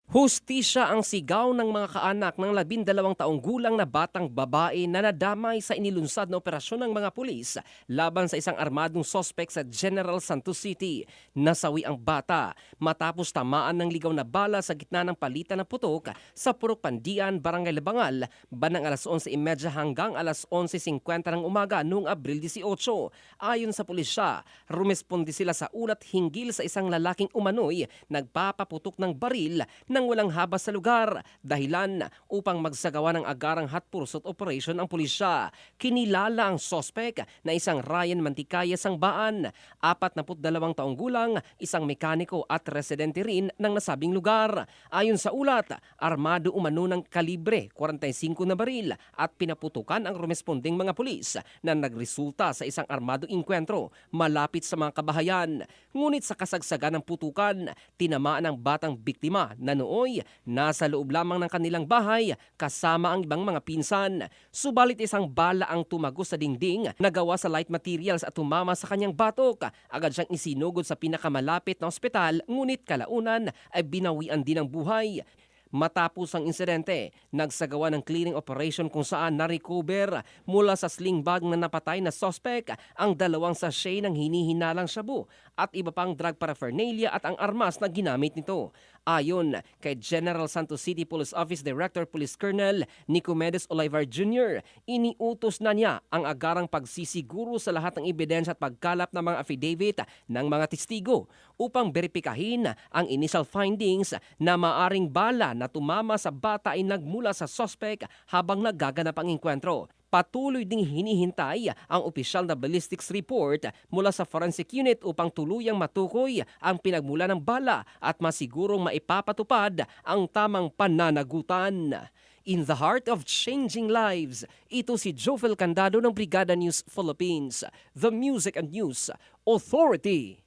Hustisya ang sigaw ng mga kaanak ng 12 taong gulang na batang babae na nadamay sa inilunsad na operasyon ng mga pulis laban sa isang armadong sospek sa General Santos City. Nasawi ang bata matapos tamaan ng ligaw na bala sa gitna ng palitan ng putok sa Purok Pandian, Barangay Labangal, bandang alas 11:30 hanggang alas 11:50 ng umaga noong Abril 18. Ayon sa pulisya, rumesponde sila sa ulat hinggil sa isang lalaking umano'y nagpapaputok ng baril nang walang habas sa lugar, dahilan upang magsagawa ng agarang hot-pursuit operation ang pulisya. Kinilala ang sospek na isang Ryan Manticaya Sangbaan, 42 taong gulang, isang mekaniko at residente rin ng nasabing lugar. Ayon sa ulat, armado umano ng kalibre 45 na baril at pinaputukan ang rumesponding mga pulis na nagresulta sa isang armadong inkwentro malapit sa mga kabahayan. Ngunit sa kasagsagan ng putukan, tinamaan ang batang biktima na nooy nasa loob lamang ng kanilang bahay kasama ang ibang mga pinsan. Subalit isang bala ang tumagos sa dingding na gawa sa light materials at tumama sa kanyang batok. Agad siyang isinugod sa pinakamalapit na ospital, ngunit kalaunan ay binawian din ang buhay. Matapos ang insidente, nagsagawa ng clearing operation kung saan na-recover mula sa sling bag na napatay na suspect ang 2 sachet ng hinihinalang shabu at iba pang drug paraphernalia at ang armas na ginamit nito. Ayon kay General Santos City Police Office Director Police Colonel Nicomedes Olivar Jr., iniutos na niya ang agarang pagsisiguro sa lahat ng ebidensya at pagkalap ng mga affidavit ng mga testigo upang beripikahin ang initial findings na maaring bala na tumama sa bata ay nagmula sa suspect habang nagaganap ang engkwentro. Patuloy ding hinihintay ang opisyal na ballistics report mula sa forensic unit upang tuluyang matukoy ang pinagmula ng bala at masigurong maipapatupad ang tamang pananagutan. In the heart of changing lives, ito si Jovel Candado ng Brigada News Philippines, the Music and News Authority.